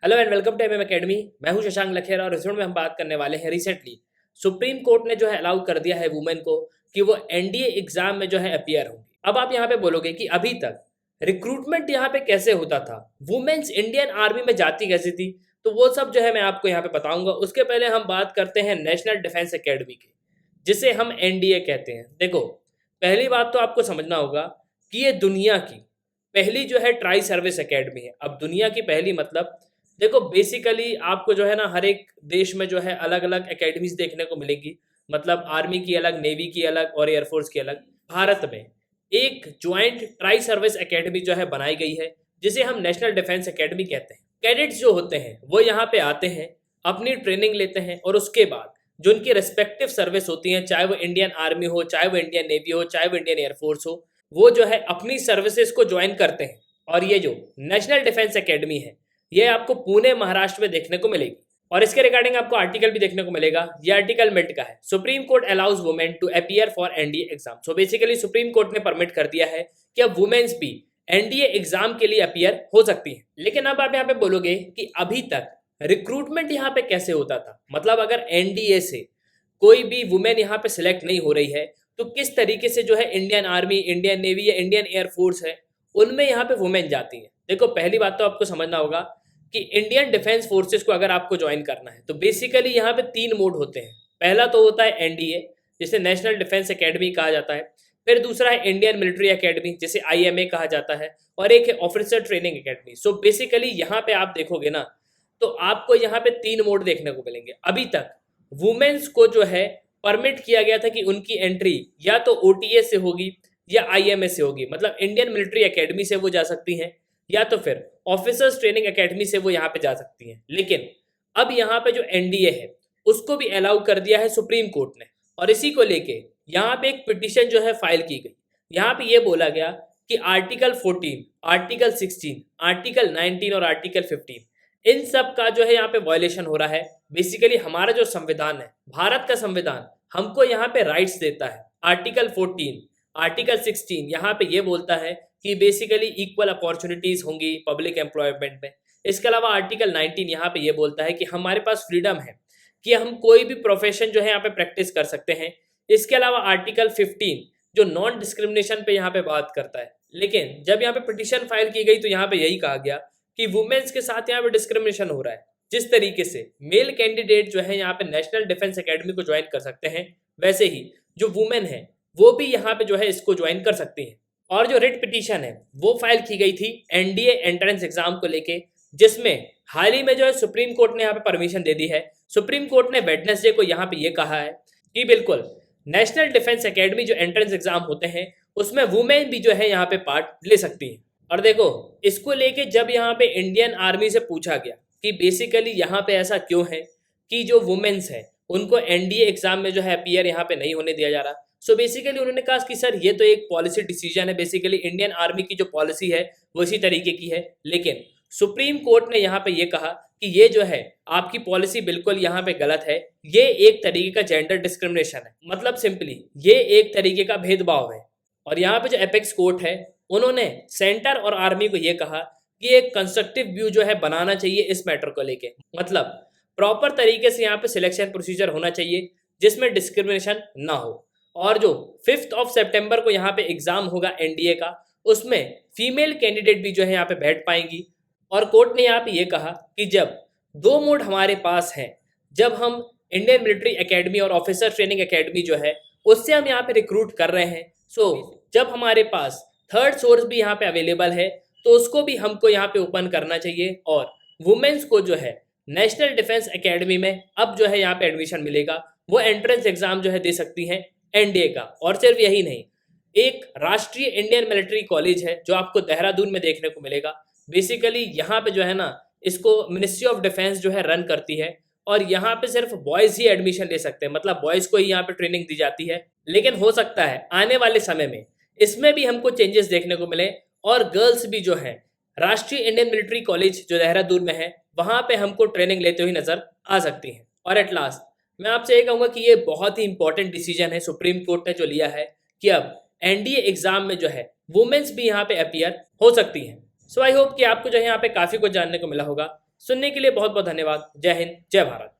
Hello and welcome to MM academy. मैं हूं शशांक लखेरा और इस वीडियो में हम बात करने वाले हैं रिसेंटली सुप्रीम कोर्ट ने जो है अलाउ कर दिया है वुमेन को कि वो एनडीए एग्जाम में जो है अपीयर होंगी। अब आप यहाँ पे बोलोगे कि अभी तक रिक्रूटमेंट यहाँ पे कैसे होता था, वुमेन्स इंडियन आर्मी में जाती कैसी थी, तो वो सब जो है मैं आपको यहाँ पे बताऊंगा। उसके पहले हम बात करते हैं नेशनल डिफेंस एकेडमी की, जिसे हम एनडीए कहते हैं। देखो, पहली बात तो आपको समझना होगा कि ये दुनिया की पहली जो है ट्राई सर्विस एकेडमी है। अब दुनिया की पहली मतलब देखो, बेसिकली आपको जो है ना हर एक देश में जो है अलग अलग एकेडमीज देखने को मिलेंगी। मतलब आर्मी की अलग, नेवी की अलग और एयरफोर्स की अलग। भारत में एक ज्वाइंट ट्राई सर्विस एकेडमी जो है बनाई गई है, जिसे हम नेशनल डिफेंस एकेडमी कहते हैं। कैडेट्स जो होते हैं वो यहाँ पे आते हैं, अपनी ट्रेनिंग लेते हैं और उसके बाद जो उनकी रेस्पेक्टिव सर्विस होती है, चाहे वो इंडियन आर्मी हो, चाहे वो इंडियन नेवी हो, चाहे वो इंडियन एयरफोर्स हो, वो जो है अपनी सर्विसेज को ज्वाइन करते हैं। और ये जो नेशनल डिफेंस एकेडमी है ये आपको पुणे महाराष्ट्र में देखने को मिलेगी। और इसके रिगार्डिंग आपको आर्टिकल भी देखने को मिलेगा। ये आर्टिकल मिट का है, Supreme Court allows women to appear for NDA exam. So basically Supreme Court ने परमिट कर दिया है कि अब वुमेन्स भी एनडीए एग्जाम के लिए अपीयर हो सकती हैं। लेकिन अब आप यहाँ पे बोलोगे कि अभी तक रिक्रूटमेंट यहाँ पे कैसे होता था। मतलब अगर एनडीए से कोई भी वुमेन यहाँ पे सिलेक्ट नहीं हो रही है तो किस तरीके से जो है इंडियन आर्मी, इंडियन नेवी या इंडियन एयरफोर्स है उनमें यहाँ पे वुमेन जाती है। देखो, पहली बात तो आपको समझना होगा कि इंडियन डिफेंस फोर्सेस को अगर आपको ज्वाइन करना है तो बेसिकली यहाँ पे 3 मोड होते हैं। पहला तो होता है एनडीए, जिसे नेशनल डिफेंस एकेडमी कहा जाता है। फिर दूसरा है इंडियन मिलिट्री एकेडमी, जिसे आईएमए कहा जाता है। और एक है officer training academy. So basically यहाँ पे आप देखोगे ना तो आपको यहाँ पे 3 मोड देखने को मिलेंगे। अभी तक वुमेन्स को जो है परमिट किया गया था कि उनकी एंट्री या तो ओटीएस से होगी या आईएमए से होगी। मतलब इंडियन मिलिट्री एकेडमी से वो जा सकती हैं या तो फिर ऑफिसर्स ट्रेनिंग एकेडमी से वो यहाँ पे जा सकती हैं। लेकिन अब यहाँ पे जो एनडीए है उसको भी अलाउ कर दिया है सुप्रीम कोर्ट ने। और इसी को लेके यहाँ पे एक पिटिशन जो है फाइल की गई। यहाँ पे ये बोला गया कि आर्टिकल 14, आर्टिकल 16, आर्टिकल 19 और आर्टिकल 15 इन सब का जो है यहाँ पे वायलेशन हो रहा है। बेसिकली हमारा जो संविधान है, भारत का संविधान, हमको यहाँ पे राइट्स देता है। आर्टिकल 14, आर्टिकल 16 यहाँ पे ये बोलता है कि बेसिकली इक्वल अपॉर्चुनिटीज होंगी पब्लिक एम्प्लॉयमेंट में। इसके अलावा आर्टिकल 19 यहाँ पे ये बोलता है कि हमारे पास फ्रीडम है कि हम कोई भी प्रोफेशन जो है यहाँ पे प्रैक्टिस कर सकते हैं। इसके अलावा आर्टिकल 15 जो नॉन डिस्क्रिमिनेशन पे यहाँ पे बात करता है। लेकिन जब यहाँ पे पिटिशन फाइल की गई तो यहाँ पे यही कहा गया कि वुमेन्स के साथ यहाँ पे डिस्क्रिमिनेशन हो रहा है। जिस तरीके से मेल कैंडिडेट जो है यहाँ पे नेशनल डिफेंस एकेडमी को ज्वाइन कर सकते हैं, वैसे ही जो वुमेन है वो भी यहाँ पे जो है इसको ज्वाइन कर सकती हैं। और जो रिट पिटीशन है वो फाइल की गई थी एनडीए एंट्रेंस एग्जाम को लेके, जिसमें हाल ही में जो है सुप्रीम कोर्ट ने यहाँ पे परमिशन दे दी है। सुप्रीम कोर्ट ने वेडनेसडे को यहाँ पे ये कहा है कि बिल्कुल नेशनल डिफेंस एकेडमी जो एंट्रेंस एग्जाम होते हैं उसमें वुमेन भी जो है यहाँ पे पार्ट ले सकती हैं। और देखो, इसको लेके जब यहाँ पे इंडियन आर्मी से पूछा गया कि बेसिकली यहाँ पे ऐसा क्यों है कि जो वुमेन्स है उनको एनडीए एग्जाम में जो है अपीयर यहाँ पे नहीं होने दिया जा रहा, सो बेसिकली उन्होंने कहा कि सर ये तो एक पॉलिसी डिसीजन है। बेसिकली इंडियन आर्मी की जो पॉलिसी है वो इसी तरीके की है। लेकिन सुप्रीम कोर्ट ने यहाँ पे ये कहा कि ये जो है आपकी पॉलिसी बिल्कुल यहाँ पे गलत है। ये एक तरीके का जेंडर डिस्क्रिमिनेशन है। मतलब सिंपली ये एक तरीके का भेदभाव है। और यहाँ पे जो एपेक्स कोर्ट है उन्होंने सेंटर और आर्मी को ये कहा कि एक कंस्ट्रक्टिव व्यू जो है बनाना चाहिए इस मैटर को लेके। मतलब प्रॉपर तरीके से यहाँ पे सिलेक्शन प्रोसीजर होना चाहिए जिसमें डिस्क्रिमिनेशन ना हो। और जो 5 सितंबर को यहाँ पे एग्जाम होगा एनडीए का, उसमें फीमेल कैंडिडेट भी जो है यहाँ पे बैठ पाएंगी। और कोर्ट ने यहाँ पे ये कहा कि जब 2 मोड हमारे पास हैं, जब हम इंडियन मिलिट्री एकेडमी और ऑफिसर ट्रेनिंग एकेडमी जो है उससे हम यहाँ पे रिक्रूट कर रहे हैं, सो जब हमारे पास थर्ड सोर्स भी यहाँ पे अवेलेबल है तो उसको भी हमको यहाँ पे ओपन करना चाहिए। और वुमेन्स को जो है नेशनल डिफेंस एकेडमी में अब जो है यहाँ पे एडमिशन मिलेगा, वो एंट्रेंस एग्जाम जो है दे सकती हैं एनडीए का। और सिर्फ यही नहीं, एक राष्ट्रीय इंडियन मिलिट्री कॉलेज है जो आपको देहरादून में देखने को मिलेगा। बेसिकली यहाँ पे जो है ना इसको मिनिस्ट्री ऑफ डिफेंस जो है रन करती है और यहाँ पे सिर्फ बॉयज ही एडमिशन ले सकते हैं। मतलब बॉयज को ही यहाँ पे ट्रेनिंग दी जाती है। लेकिन हो सकता है आने वाले समय में इसमें भी हमको चेंजेस देखने को मिले और गर्ल्स भी जो है राष्ट्रीय इंडियन मिलिट्री कॉलेज जो देहरादून में है वहां पे हमको ट्रेनिंग लेते हुए नजर आ सकती हैं। और एट लास्ट मैं आपसे ये कहूंगा कि ये बहुत ही इंपॉर्टेंट डिसीजन है सुप्रीम कोर्ट ने जो लिया है कि अब एनडीए एग्जाम में जो है वुमेन्स भी यहाँ पे अपीयर हो सकती हैं। सो आई होप कि आपको जो है यहाँ पे काफी कुछ जानने को मिला होगा। सुनने के लिए बहुत बहुत धन्यवाद। जय हिंद, जय भारत।